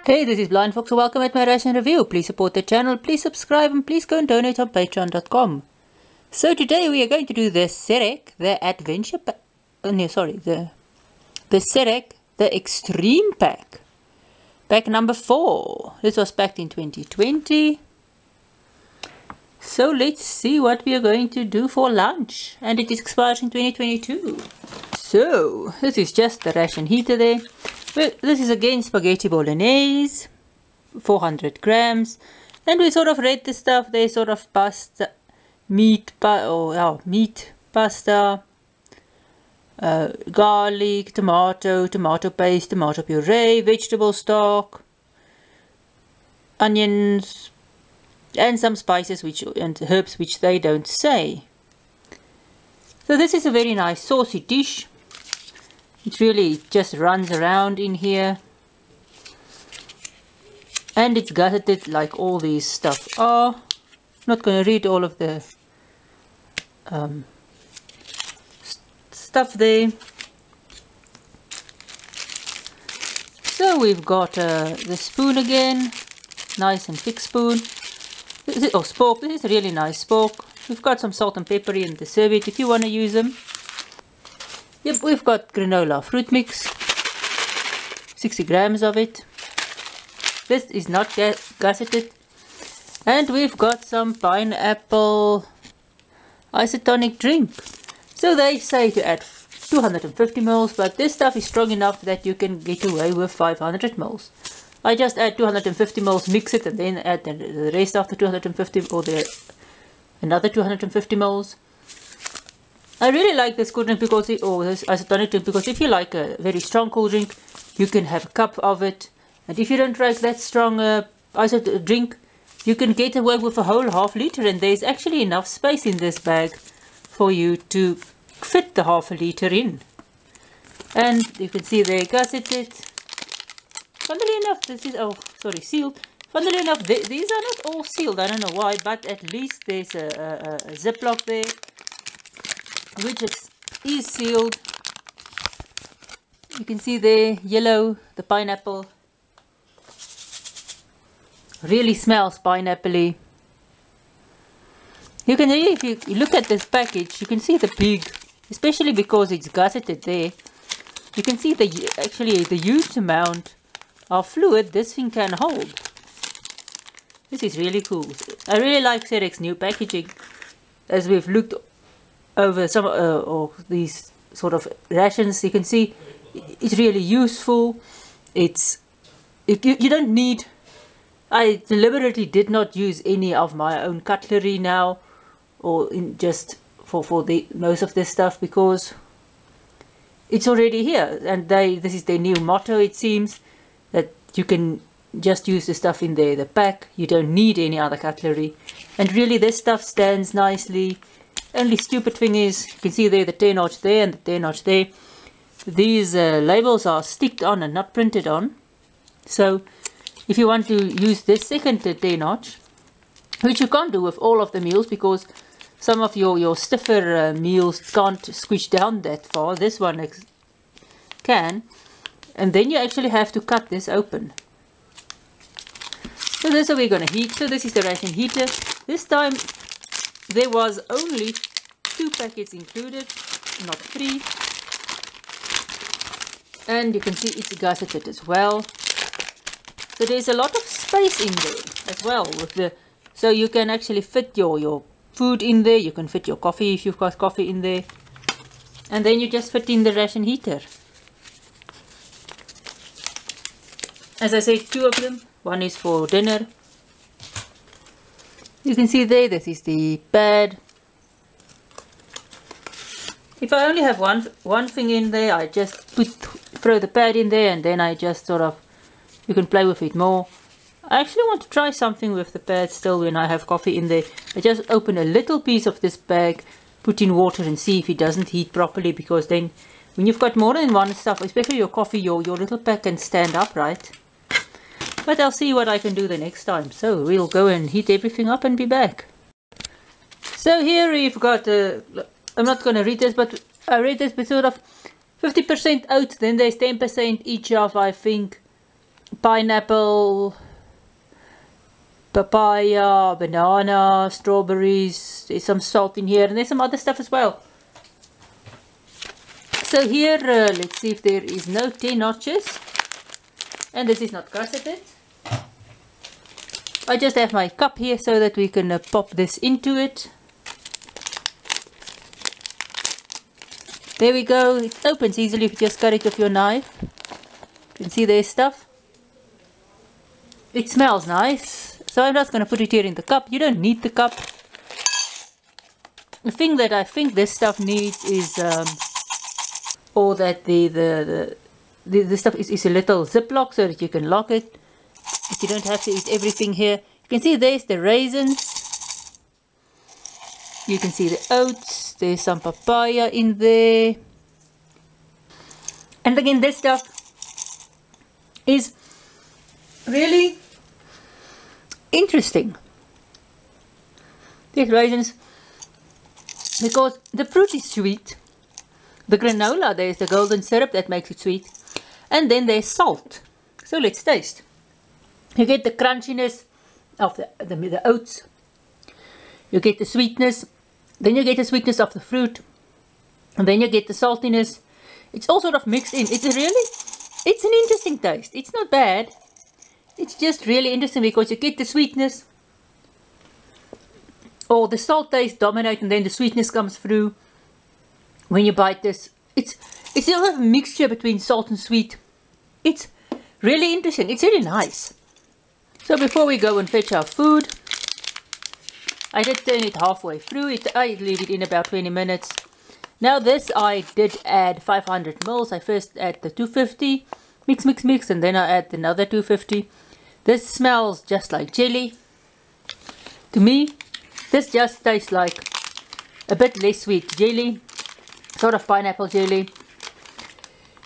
Hey, this is BlindFox. Welcome at my Ration review. Please support the channel, please subscribe, and please go and donate on patreon.com. So today we are going to do the SERAC, the Adventure Pack. The SERAC, the Extreme Pack. Pack number 4. This was packed in 2020. So let's see what we are going to do for lunch. And it expires in 2022. So, this is just the ration heater there. Well, this is again spaghetti bolognese, 400 grams, and we sort of read the stuff. They sort of pasta, meat pasta, garlic, tomato paste, tomato puree, vegetable stock, onions, and some spices and herbs which they don't say. So this is a very nice saucy dish. It really just runs around in here. And it's gutted like all these stuff are. Not going to read all of the stuff there. So we've got the spoon again. Nice and thick spoon. Spork. This is a really nice spork. We've got some salt and pepper in the serviette if you want to use them. Yep, we've got granola fruit mix, 60 grams of it. This is not gusseted. And we've got some pineapple isotonic drink. So they say to add 250 ml, but this stuff is strong enough that you can get away with 500 ml. I just add 250 ml, mix it, and then add the rest of the 250 or another 250 ml. I really like this cool drink because this isotonic drink, because if you like a very strong cool drink, you can have a cup of it. And if you don't like that strong isotonic drink, you can get away with a whole half liter, and there's actually enough space in this bag for you to fit the half a liter in. And you can see they gusseted. Funnily enough, this is sealed. Funnily enough, these are not all sealed. I don't know why, but at least there's a ziplock there, which is sealed. You can see there, yellow, the pineapple. Really smells pineapple-y. You can really, if you look at this package, you can see the pig, especially because it's gusseted there. You can see the huge amount of fluid this thing can hold. This is really cool. I really like SERAC's new packaging. As we've looked over some of these sort of rations, you can see it's really useful. You don't need. I deliberately did not use any of my own cutlery now, or just for most of this stuff, because it's already here, and this is their new motto. It seems that you can just use the stuff in the pack. You don't need any other cutlery, and really this stuff stands nicely. Only stupid thing is, you can see there the tear notch there and the tear notch there. These labels are sticked on and not printed on. So if you want to use this second tear notch, which you can't do with all of the meals because some of your stiffer meals can't squish down that far, this one can, and then you actually have to cut this open. So this is how we're going to heat. So this is the ration heater. This time there was only 2 packets included, not 3. And you can see it's gusseted as well. So there's a lot of space in there as well. So you can actually fit your food in there. You can fit your coffee if you've got coffee in there. And then you just fit in the ration heater. As I said, 2 of them. One is for dinner. You can see there, this is the pad. If I only have one thing in there, I just throw the pad in there, and then I just you can play with it more. I actually want to try something with the pad still when I have coffee in there. I just open a little piece of this bag, put in water, and see if it doesn't heat properly, because then when you've got more than one stuff, especially your coffee, your little pack can stand upright. But I'll see what I can do the next time. So we'll go and heat everything up and be back. So here we've got, I'm not going to read this, but I read this, but sort of 50% oats, then there's 10% each of, I think, pineapple, papaya, banana, strawberries. There's some salt in here, and there's some other stuff as well. So here, let's see if there is no 10 notches. And this is not crusted. I just have my cup here so that we can pop this into it. There we go. It opens easily if you just cut it with your knife. You can see there's stuff. It smells nice. So I'm just going to put it here in the cup. You don't need the cup. The thing that I think this stuff needs is, or that the stuff is a little ziplock so that you can lock it. If you don't have to eat everything here. You can see there's the raisins. You can see the oats. There's some papaya in there. And again, this stuff is really interesting. These raisins, because the fruit is sweet. The granola, there's the golden syrup that makes it sweet. And then there's salt. So let's taste. You get the crunchiness of the oats. You get the sweetness. Then you get the sweetness of the fruit. And then you get the saltiness. It's all sort of mixed in. It's an interesting taste. It's not bad. It's just really interesting because you get the sweetness. Or the salt taste dominates and then the sweetness comes through. When you bite this, it's sort of a mixture between salt and sweet. It's really interesting. It's really nice. So before we go and fetch our food, I did turn it halfway through. I leave it in about 20 minutes. Now this I did add 500 ml. I first add the 250, mix, and then I add another 250. This smells just like jelly. To me, this just tastes like a bit less sweet jelly. Sort of pineapple jelly.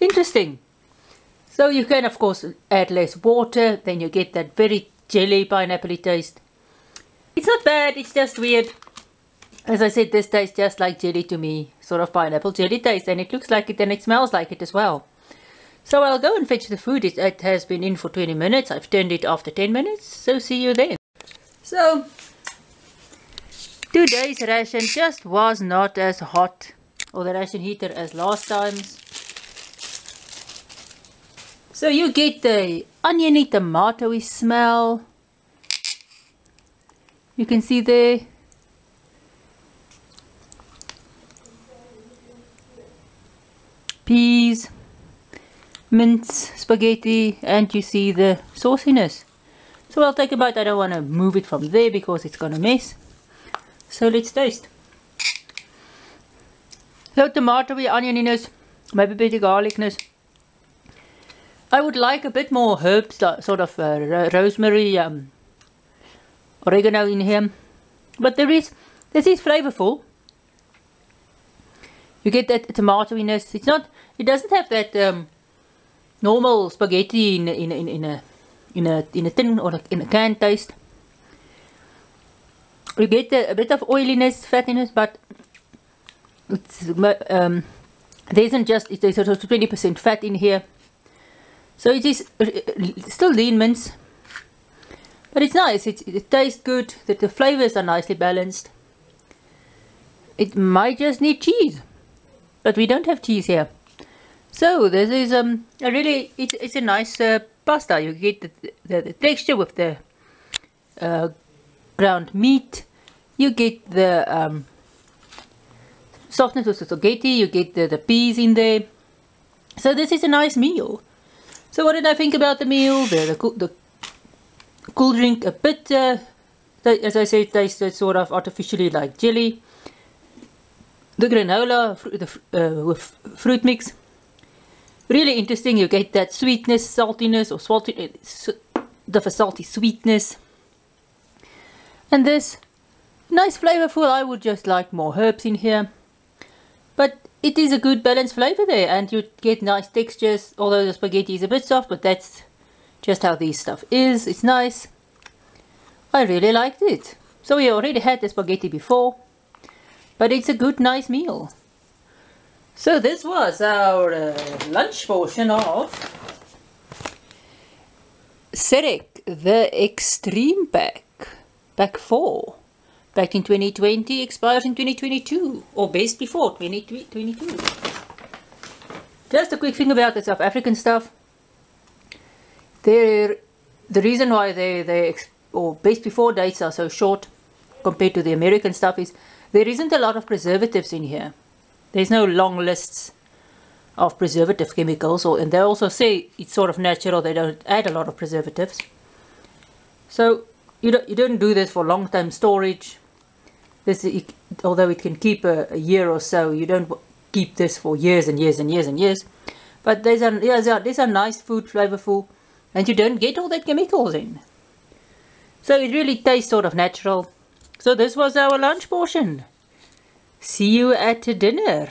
Interesting. So you can of course add less water, then you get that very jelly pineapple taste. It's not bad, it's just weird. As I said, this tastes just like jelly to me. Sort of pineapple jelly taste, and it looks like it and it smells like it as well. So I'll go and fetch the food. It has been in for 20 minutes. I've turned it after 10 minutes. So see you then. So today's ration just was not as hot, or the ration heater, as last time's. So you get the oniony tomatoey smell. You can see there. Peas, mince, spaghetti, and you see the sauciness. So I'll take a bite. I don't want to move it from there because it's gonna mess. So let's taste. So tomatoey, onioniness, maybe a bit of garlicness. I would like a bit more herbs, sort of rosemary, oregano in here. But this is flavorful. You get that tomatoiness. It doesn't have that normal spaghetti in a tin or in a can taste. You get a bit of oiliness, fattiness, but there's sort of 20% fat in here. So it is still lean mince, but it's nice. It tastes good. The flavors are nicely balanced. It might just need cheese, but we don't have cheese here. So this is it's a nice pasta. You get the texture with the ground meat. You get the softness of the spaghetti. You get the peas in there. So this is a nice meal. So what did I think about the meal? The cool drink, a bit, as I said, tasted sort of artificially like jelly. The granola with fruit mix, really interesting. You get that sweetness, saltiness, or salty sweetness. And this, nice flavorful. I would just like more herbs in here. But it is a good balanced flavor there, and you get nice textures, although the spaghetti is a bit soft, but that's just how this stuff is. It's nice. I really liked it. So we already had the spaghetti before, but it's a good, nice meal. So this was our lunch portion of SERAC, the Extreme Pack, Pack 4, back in 2020, expires in 2022, or best before 2022. Just a quick thing about the South African stuff. The reason why or best before dates are so short compared to the American stuff is there isn't a lot of preservatives in here. There's no long lists of preservative chemicals, and they also say it's sort of natural, they don't add a lot of preservatives. So you don't do this for long-term storage. Although it can keep a year or so, you don't keep this for years and years and years and years. But these are nice food, flavorful, and you don't get all that chemicals in. So it really tastes sort of natural. So this was our lunch portion. See you at dinner.